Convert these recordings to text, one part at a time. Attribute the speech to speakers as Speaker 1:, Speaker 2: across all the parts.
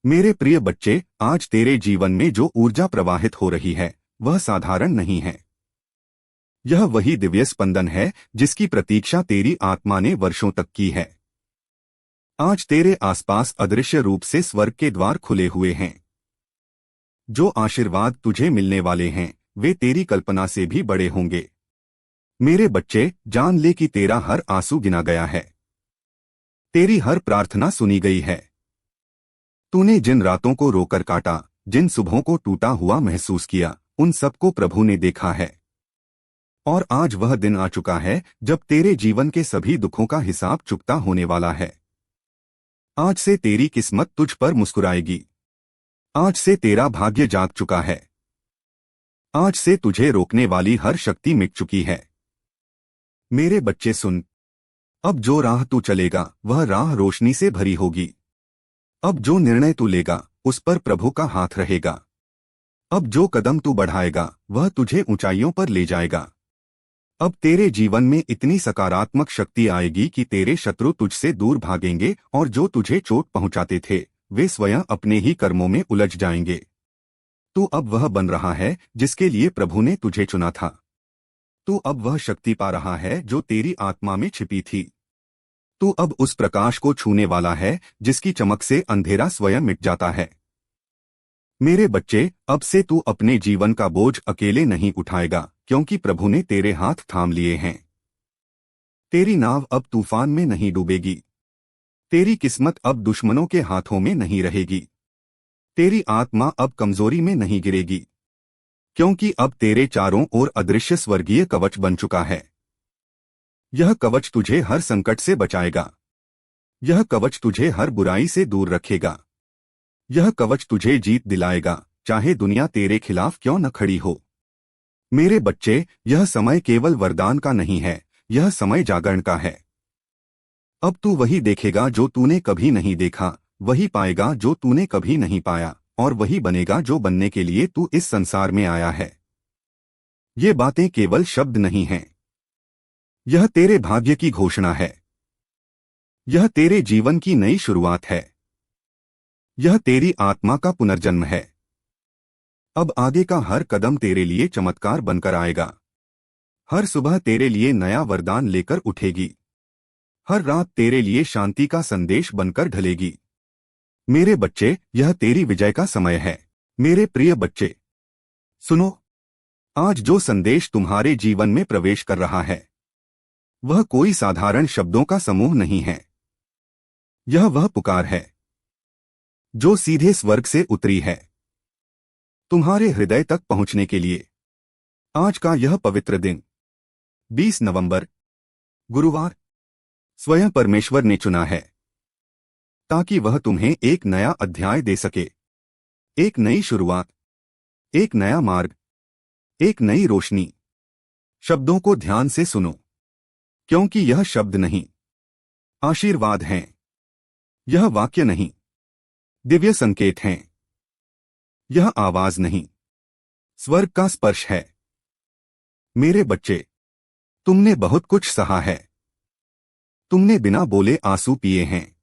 Speaker 1: मेरे प्रिय बच्चे, आज तेरे जीवन में जो ऊर्जा प्रवाहित हो रही है वह साधारण नहीं है। यह वही दिव्य स्पंदन है जिसकी प्रतीक्षा तेरी आत्मा ने वर्षों तक की है। आज तेरे आसपास अदृश्य रूप से स्वर्ग के द्वार खुले हुए हैं। जो आशीर्वाद तुझे मिलने वाले हैं वे तेरी कल्पना से भी बड़े होंगे। मेरे बच्चे, जान ले कि तेरा हर आंसू गिना गया है। तेरी हर प्रार्थना सुनी गई है। तूने जिन रातों को रोकर काटा, जिन सुबहों को टूटा हुआ महसूस किया, उन सबको प्रभु ने देखा है। और आज वह दिन आ चुका है जब तेरे जीवन के सभी दुखों का हिसाब चुकता होने वाला है। आज से तेरी किस्मत तुझ पर मुस्कुराएगी। आज से तेरा भाग्य जाग चुका है। आज से तुझे रोकने वाली हर शक्ति मिट चुकी है। मेरे बच्चे सुन, अब जो राह तू चलेगा वह राह रोशनी से भरी होगी। अब जो निर्णय तू लेगा उस पर प्रभु का हाथ रहेगा। अब जो कदम तू बढ़ाएगा वह तुझे ऊंचाइयों पर ले जाएगा। अब तेरे जीवन में इतनी सकारात्मक शक्ति आएगी कि तेरे शत्रु तुझसे दूर भागेंगे और जो तुझे चोट पहुंचाते थे वे स्वयं अपने ही कर्मों में उलझ जाएंगे। तू अब वह बन रहा है जिसके लिए प्रभु ने तुझे चुना था। तू अब वह शक्ति पा रहा है जो तेरी आत्मा में छिपी थी। तू अब उस प्रकाश को छूने वाला है जिसकी चमक से अंधेरा स्वयं मिट जाता है। मेरे बच्चे, अब से तू अपने जीवन का बोझ अकेले नहीं उठाएगा, क्योंकि प्रभु ने तेरे हाथ थाम लिए हैं। तेरी नाव अब तूफान में नहीं डूबेगी। तेरी किस्मत अब दुश्मनों के हाथों में नहीं रहेगी। तेरी आत्मा अब कमजोरी में नहीं गिरेगी, क्योंकि अब तेरे चारों ओर अदृश्य स्वर्गीय कवच बन चुका है। यह कवच तुझे हर संकट से बचाएगा। यह कवच तुझे हर बुराई से दूर रखेगा। यह कवच तुझे जीत दिलाएगा, चाहे दुनिया तेरे खिलाफ क्यों न खड़ी हो। मेरे बच्चे, यह समय केवल वरदान का नहीं है, यह समय जागरण का है। अब तू वही देखेगा जो तूने कभी नहीं देखा, वही पाएगा जो तूने कभी नहीं पाया, और वही बनेगा जो बनने के लिए तू इस संसार में आया है। ये बातें केवल शब्द नहीं हैं। यह तेरे भाग्य की घोषणा है। यह तेरे जीवन की नई शुरुआत है। यह तेरी आत्मा का पुनर्जन्म है। अब आगे का हर कदम तेरे लिए चमत्कार बनकर आएगा। हर सुबह तेरे लिए नया वरदान लेकर उठेगी। हर रात तेरे लिए शांति का संदेश बनकर ढलेगी। मेरे बच्चे, यह तेरी विजय का समय है। मेरे प्रिय बच्चे, सुनो, आज जो संदेश तुम्हारे जीवन में प्रवेश कर रहा है वह कोई साधारण शब्दों का समूह नहीं है। यह वह पुकार है जो सीधे स्वर्ग से उतरी है तुम्हारे हृदय तक पहुंचने के लिए। आज का यह पवित्र दिन 20 नवंबर, गुरुवार, स्वयं परमेश्वर ने चुना है ताकि वह तुम्हें एक नया अध्याय दे सके, एक नई शुरुआत, एक नया मार्ग, एक नई रोशनी। शब्दों को ध्यान से सुनो, क्योंकि यह शब्द नहीं, आशीर्वाद हैं। यह वाक्य नहीं, दिव्य संकेत हैं। यह आवाज नहीं, स्वर्ग का स्पर्श है। मेरे बच्चे, तुमने बहुत कुछ सहा है। तुमने बिना बोले आंसू पिए हैं,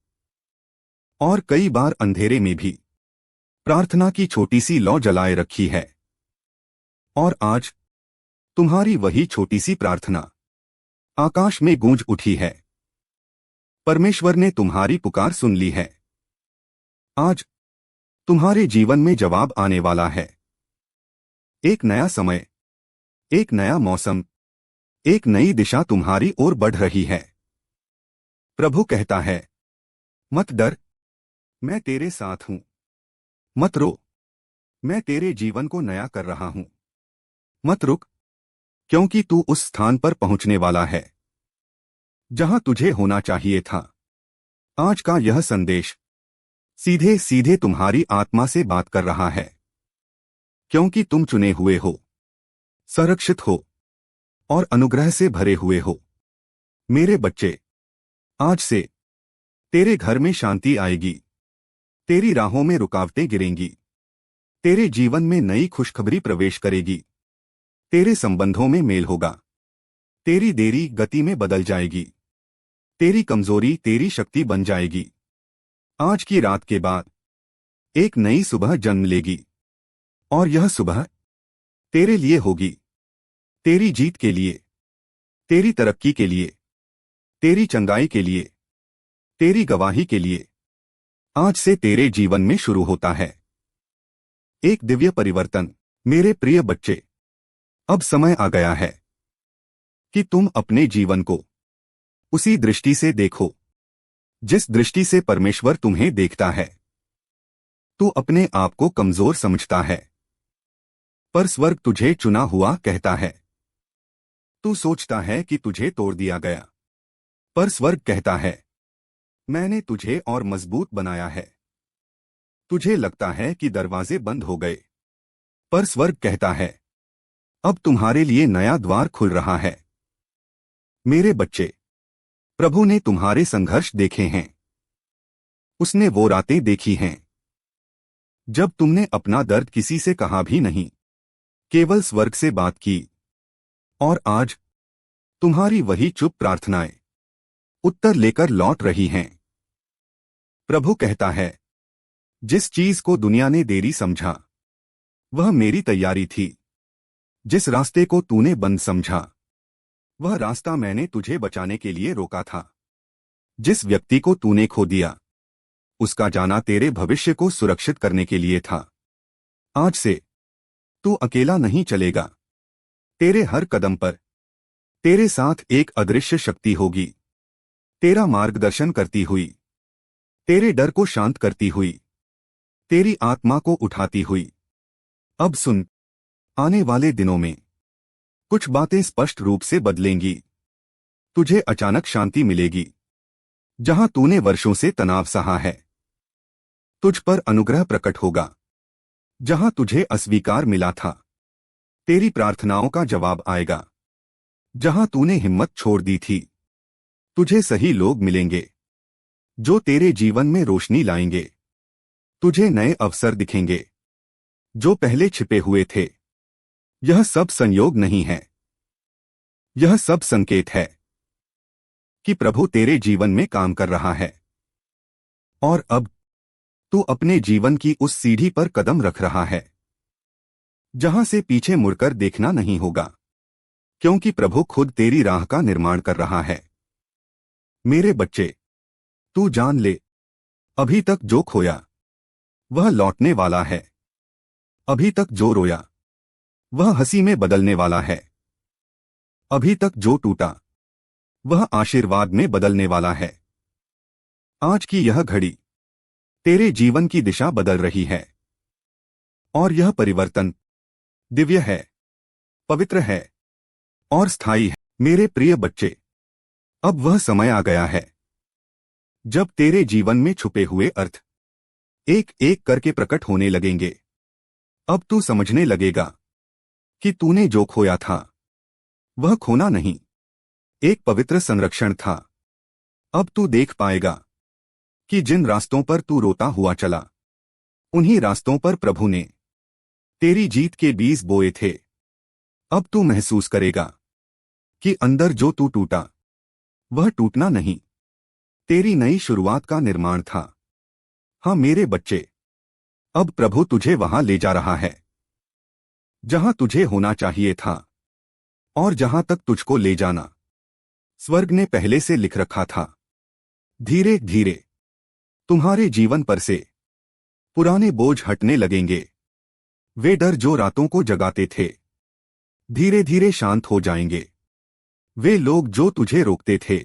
Speaker 1: और कई बार अंधेरे में भी प्रार्थना की छोटी सी लौ जलाए रखी है। और आज तुम्हारी वही छोटी सी प्रार्थना आकाश में गूंज उठी है। परमेश्वर ने तुम्हारी पुकार सुन ली है। आज तुम्हारे जीवन में जवाब आने वाला है। एक नया समय, एक नया मौसम, एक नई दिशा तुम्हारी ओर बढ़ रही है। प्रभु कहता है, मत डर, मैं तेरे साथ हूं। मत रो, मैं तेरे जीवन को नया कर रहा हूं। मत रुक, क्योंकि तू उस स्थान पर पहुंचने वाला है जहां तुझे होना चाहिए था। आज का यह संदेश सीधे सीधे तुम्हारी आत्मा से बात कर रहा है, क्योंकि तुम चुने हुए हो, संरक्षित हो और अनुग्रह से भरे हुए हो। मेरे बच्चे, आज से तेरे घर में शांति आएगी। तेरी राहों में रुकावटें गिरेंगी। तेरे जीवन में नई खुशखबरी प्रवेश करेगी। तेरे संबंधों में मेल होगा। तेरी देरी गति में बदल जाएगी। तेरी कमजोरी तेरी शक्ति बन जाएगी। आज की रात के बाद एक नई सुबह जन्म लेगी और यह सुबह तेरे लिए होगी, तेरी जीत के लिए, तेरी तरक्की के लिए, तेरी चंगाई के लिए, तेरी गवाही के लिए। आज से तेरे जीवन में शुरू होता है एक दिव्य परिवर्तन। मेरे प्रिय बच्चे, अब समय आ गया है कि तुम अपने जीवन को उसी दृष्टि से देखो जिस दृष्टि से परमेश्वर तुम्हें देखता है। तू अपने आप को कमजोर समझता है, पर स्वर्ग तुझे चुना हुआ कहता है। तू सोचता है कि तुझे तोड़ दिया गया, पर स्वर्ग कहता है मैंने तुझे और मजबूत बनाया है। तुझे लगता है कि दरवाजे बंद हो गए, पर स्वर्ग कहता है अब तुम्हारे लिए नया द्वार खुल रहा है। मेरे बच्चे, प्रभु ने तुम्हारे संघर्ष देखे हैं। उसने वो रातें देखी हैं जब तुमने अपना दर्द किसी से कहा भी नहीं, केवल स्वर्ग से बात की। और आज तुम्हारी वही चुप प्रार्थनाएं उत्तर लेकर लौट रही हैं। प्रभु कहता है जिस चीज को दुनिया ने देरी समझा वह मेरी तैयारी थी। जिस रास्ते को तूने बंद समझा वह रास्ता मैंने तुझे बचाने के लिए रोका था। जिस व्यक्ति को तूने खो दिया उसका जाना तेरे भविष्य को सुरक्षित करने के लिए था। आज से तू अकेला नहीं चलेगा। तेरे हर कदम पर तेरे साथ एक अदृश्य शक्ति होगी, तेरा मार्गदर्शन करती हुई, तेरे डर को शांत करती हुई, तेरी आत्मा को उठाती हुई। अब सुन, आने वाले दिनों में कुछ बातें स्पष्ट रूप से बदलेंगी। तुझे अचानक शांति मिलेगी जहां तूने वर्षों से तनाव सहा है। तुझ पर अनुग्रह प्रकट होगा जहां तुझे अस्वीकार मिला था। तेरी प्रार्थनाओं का जवाब आएगा जहां तूने हिम्मत छोड़ दी थी। तुझे सही लोग मिलेंगे जो तेरे जीवन में रोशनी लाएंगे। तुझे नए अवसर दिखेंगे जो पहले छिपे हुए थे। यह सब संयोग नहीं है, यह सब संकेत है कि प्रभु तेरे जीवन में काम कर रहा है। और अब तू अपने जीवन की उस सीढ़ी पर कदम रख रहा है जहां से पीछे मुड़कर देखना नहीं होगा, क्योंकि प्रभु खुद तेरी राह का निर्माण कर रहा है। मेरे बच्चे, तू जान ले, अभी तक जो खोया वह लौटने वाला है। अभी तक जो रोया वह हंसी में बदलने वाला है। अभी तक जो टूटा वह आशीर्वाद में बदलने वाला है। आज की यह घड़ी तेरे जीवन की दिशा बदल रही है और यह परिवर्तन दिव्य है, पवित्र है और स्थायी है। मेरे प्रिय बच्चे, अब वह समय आ गया है जब तेरे जीवन में छुपे हुए अर्थ एक एक करके प्रकट होने लगेंगे। अब तू समझने लगेगा कि तूने जो खोया था वह खोना नहीं, एक पवित्र संरक्षण था। अब तू देख पाएगा कि जिन रास्तों पर तू रोता हुआ चला उन्हीं रास्तों पर प्रभु ने तेरी जीत के बीज बोए थे। अब तू महसूस करेगा कि अंदर जो तू टूटा वह टूटना नहीं, तेरी नई शुरुआत का निर्माण था। हाँ मेरे बच्चे, अब प्रभु तुझे वहां ले जा रहा है जहां तुझे होना चाहिए था और जहां तक तुझको ले जाना स्वर्ग ने पहले से लिख रखा था। धीरे धीरे तुम्हारे जीवन पर से पुराने बोझ हटने लगेंगे। वे डर जो रातों को जगाते थे धीरे धीरे शांत हो जाएंगे। वे लोग जो तुझे रोकते थे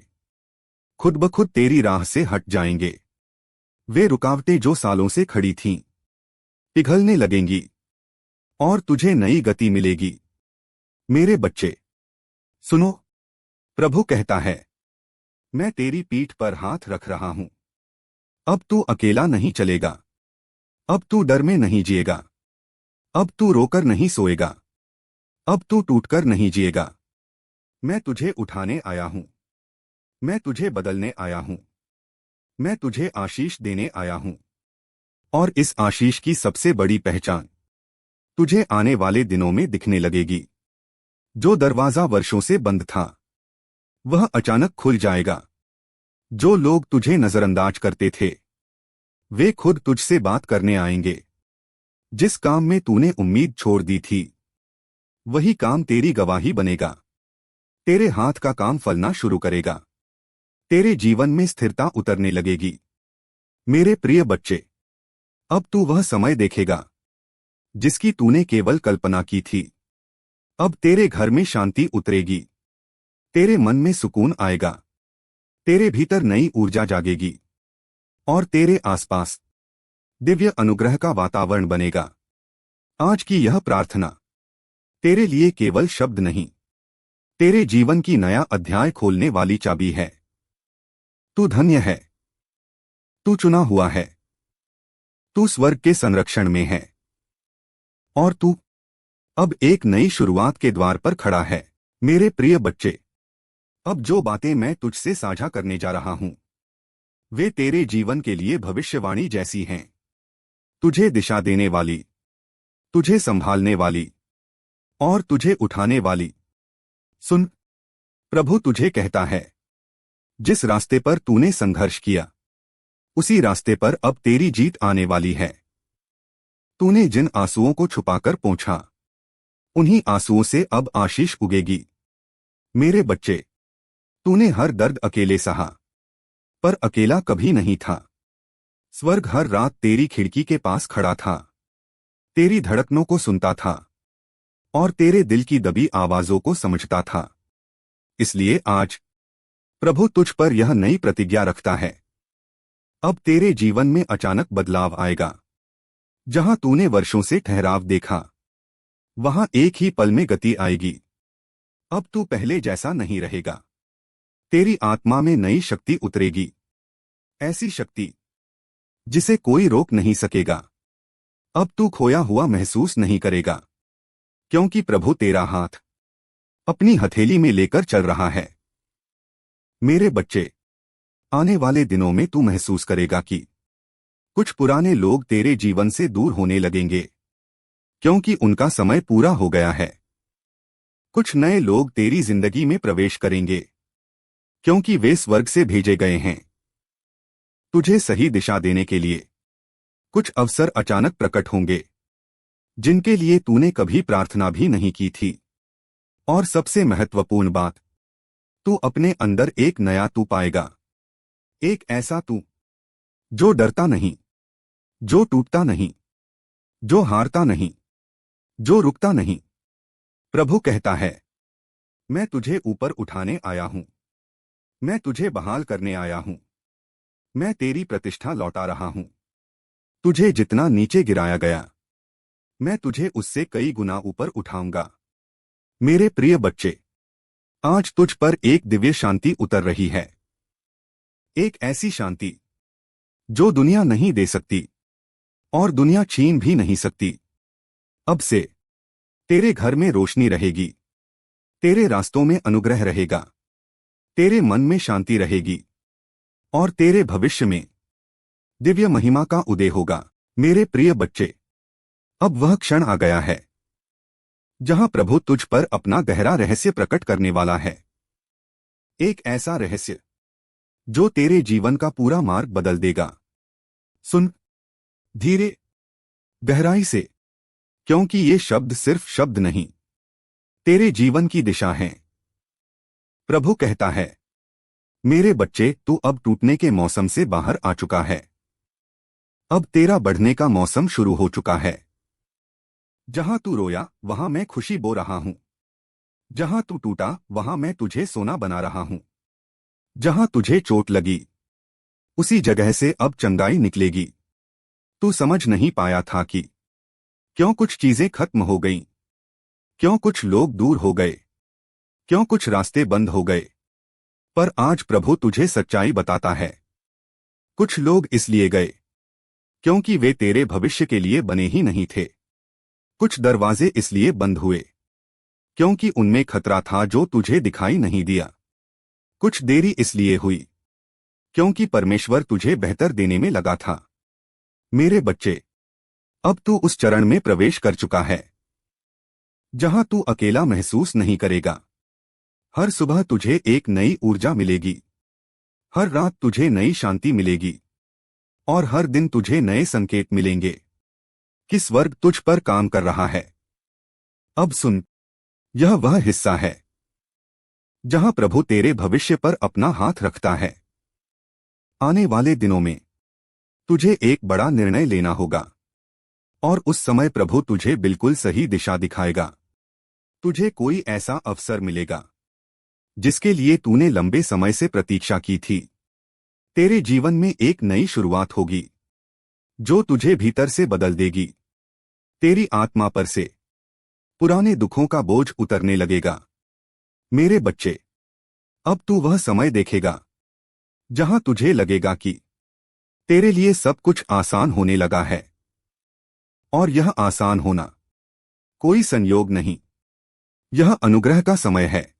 Speaker 1: खुद ब खुद तेरी राह से हट जाएंगे। वे रुकावटें जो सालों से खड़ी थीं पिघलने लगेंगी और तुझे नई गति मिलेगी। मेरे बच्चे सुनो, प्रभु कहता है मैं तेरी पीठ पर हाथ रख रहा हूं। अब तू अकेला नहीं चलेगा। अब तू डर में नहीं जिएगा। अब तू रोकर नहीं सोएगा। अब तू टूटकर नहीं जिएगा। मैं तुझे उठाने आया हूं। मैं तुझे बदलने आया हूं। मैं तुझे आशीष देने आया हूं। और इस आशीष की सबसे बड़ी पहचान तुझे आने वाले दिनों में दिखने लगेगी। जो दरवाजा वर्षों से बंद था वह अचानक खुल जाएगा। जो लोग तुझे नजरअंदाज करते थे वे खुद तुझसे बात करने आएंगे। जिस काम में तूने उम्मीद छोड़ दी थी, वही काम तेरी गवाही बनेगा। तेरे हाथ का काम फलना शुरू करेगा। तेरे जीवन में स्थिरता उतरने लगेगी। मेरे प्रिय बच्चे, अब तू वह समय देखेगा जिसकी तूने केवल कल्पना की थी। अब तेरे घर में शांति उतरेगी। तेरे मन में सुकून आएगा। तेरे भीतर नई ऊर्जा जागेगी और तेरे आसपास दिव्य अनुग्रह का वातावरण बनेगा। आज की यह प्रार्थना तेरे लिए केवल शब्द नहीं, तेरे जीवन की नया अध्याय खोलने वाली चाबी है। तू धन्य है। तू चुना हुआ है। तू स्वर्ग के संरक्षण में है। और तू अब एक नई शुरुआत के द्वार पर खड़ा है। मेरे प्रिय बच्चे, अब जो बातें मैं तुझसे साझा करने जा रहा हूं, वे तेरे जीवन के लिए भविष्यवाणी जैसी हैं। तुझे दिशा देने वाली, तुझे संभालने वाली और तुझे उठाने वाली। सुन, प्रभु तुझे कहता है, जिस रास्ते पर तूने संघर्ष किया, उसी रास्ते पर अब तेरी जीत आने वाली है। तूने जिन आंसुओं को छुपाकर पोंछा, उन्हीं आंसुओं से अब आशीष उगेगी। मेरे बच्चे, तूने हर दर्द अकेले सहा, पर अकेला कभी नहीं था। स्वर्ग हर रात तेरी खिड़की के पास खड़ा था, तेरी धड़कनों को सुनता था और तेरे दिल की दबी आवाजों को समझता था। इसलिए आज प्रभु तुझ पर यह नई प्रतिज्ञा रखता है। अब तेरे जीवन में अचानक बदलाव आएगा। जहां तूने वर्षों से ठहराव देखा, वहां एक ही पल में गति आएगी। अब तू पहले जैसा नहीं रहेगा। तेरी आत्मा में नई शक्ति उतरेगी, ऐसी शक्ति जिसे कोई रोक नहीं सकेगा। अब तू खोया हुआ महसूस नहीं करेगा, क्योंकि प्रभु तेरा हाथ अपनी हथेली में लेकर चल रहा है। मेरे बच्चे, आने वाले दिनों में तू महसूस करेगा कि कुछ पुराने लोग तेरे जीवन से दूर होने लगेंगे, क्योंकि उनका समय पूरा हो गया है। कुछ नए लोग तेरी जिंदगी में प्रवेश करेंगे, क्योंकि वे स्वर्ग से भेजे गए हैं। तुझे सही दिशा देने के लिए कुछ अवसर अचानक प्रकट होंगे, जिनके लिए तूने कभी प्रार्थना भी नहीं की थी। और सबसे महत्वपूर्ण बात, तू अपने अंदर एक नया तू पाएगा। एक ऐसा तू जो डरता नहीं, जो टूटता नहीं, जो हारता नहीं, जो रुकता नहीं। प्रभु कहता है, मैं तुझे ऊपर उठाने आया हूं। मैं तुझे बहाल करने आया हूं। मैं तेरी प्रतिष्ठा लौटा रहा हूं। तुझे जितना नीचे गिराया गया, मैं तुझे उससे कई गुना ऊपर उठाऊंगा। मेरे प्रिय बच्चे, आज तुझ पर एक दिव्य शांति उतर रही है। एक ऐसी शांति जो दुनिया नहीं दे सकती और दुनिया छीन भी नहीं सकती। अब से तेरे घर में रोशनी रहेगी, तेरे रास्तों में अनुग्रह रहेगा, तेरे मन में शांति रहेगी और तेरे भविष्य में दिव्य महिमा का उदय होगा। मेरे प्रिय बच्चे, अब वह क्षण आ गया है जहां प्रभु तुझ पर अपना गहरा रहस्य प्रकट करने वाला है। एक ऐसा रहस्य जो तेरे जीवन का पूरा मार्ग बदल देगा। सुन धीरे, गहराई से, क्योंकि ये शब्द सिर्फ शब्द नहीं, तेरे जीवन की दिशा हैं। प्रभु कहता है, मेरे बच्चे, तू अब टूटने के मौसम से बाहर आ चुका है। अब तेरा बढ़ने का मौसम शुरू हो चुका है। जहां तू रोया, वहां मैं खुशी बो रहा हूं। जहां तू टूटा, वहां मैं तुझे सोना बना रहा हूं। जहां तुझे चोट लगी, उसी जगह से अब चंगाई निकलेगी। तू समझ नहीं पाया था कि क्यों कुछ चीजें खत्म हो गईं, क्यों कुछ लोग दूर हो गए, क्यों कुछ रास्ते बंद हो गए। पर आज प्रभु तुझे सच्चाई बताता है, कुछ लोग इसलिए गए क्योंकि वे तेरे भविष्य के लिए बने ही नहीं थे। कुछ दरवाजे इसलिए बंद हुए क्योंकि उनमें खतरा था जो तुझे दिखाई नहीं दिया। कुछ देरी इसलिए हुई क्योंकि परमेश्वर तुझे बेहतर देने में लगा था। मेरे बच्चे, अब तू उस चरण में प्रवेश कर चुका है जहां तू अकेला महसूस नहीं करेगा। हर सुबह तुझे एक नई ऊर्जा मिलेगी। हर रात तुझे नई शांति मिलेगी और हर दिन तुझे नए संकेत मिलेंगे कि स्वर्ग तुझ पर काम कर रहा है। अब सुन, यह वह हिस्सा है जहां प्रभु तेरे भविष्य पर अपना हाथ रखता है। आने वाले दिनों में तुझे एक बड़ा निर्णय लेना होगा और उस समय प्रभु तुझे बिल्कुल सही दिशा दिखाएगा। तुझे कोई ऐसा अवसर मिलेगा जिसके लिए तूने लंबे समय से प्रतीक्षा की थी। तेरे जीवन में एक नई शुरुआत होगी जो तुझे भीतर से बदल देगी। तेरी आत्मा पर से पुराने दुखों का बोझ उतरने लगेगा। मेरे बच्चे, अब तू वह समय देखेगा जहां तुझे लगेगा कि तेरे लिए सब कुछ आसान होने लगा है। और यह आसान होना कोई संयोग नहीं, यह अनुग्रह का समय है।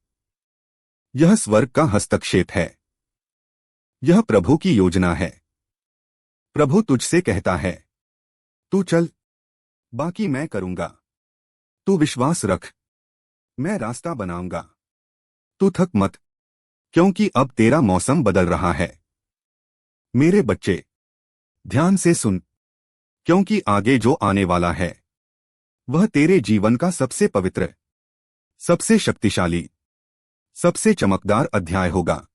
Speaker 1: यह स्वर्ग का हस्तक्षेप है। यह प्रभु की योजना है। प्रभु तुझसे कहता है, तू चल, बाकी मैं करूंगा। तू विश्वास रख, मैं रास्ता बनाऊंगा। तू थक मत, क्योंकि अब तेरा मौसम बदल रहा है। मेरे बच्चे, ध्यान से सुन, क्योंकि आगे जो आने वाला है वह तेरे जीवन का सबसे पवित्र, सबसे शक्तिशाली, सबसे चमकदार अध्याय होगा।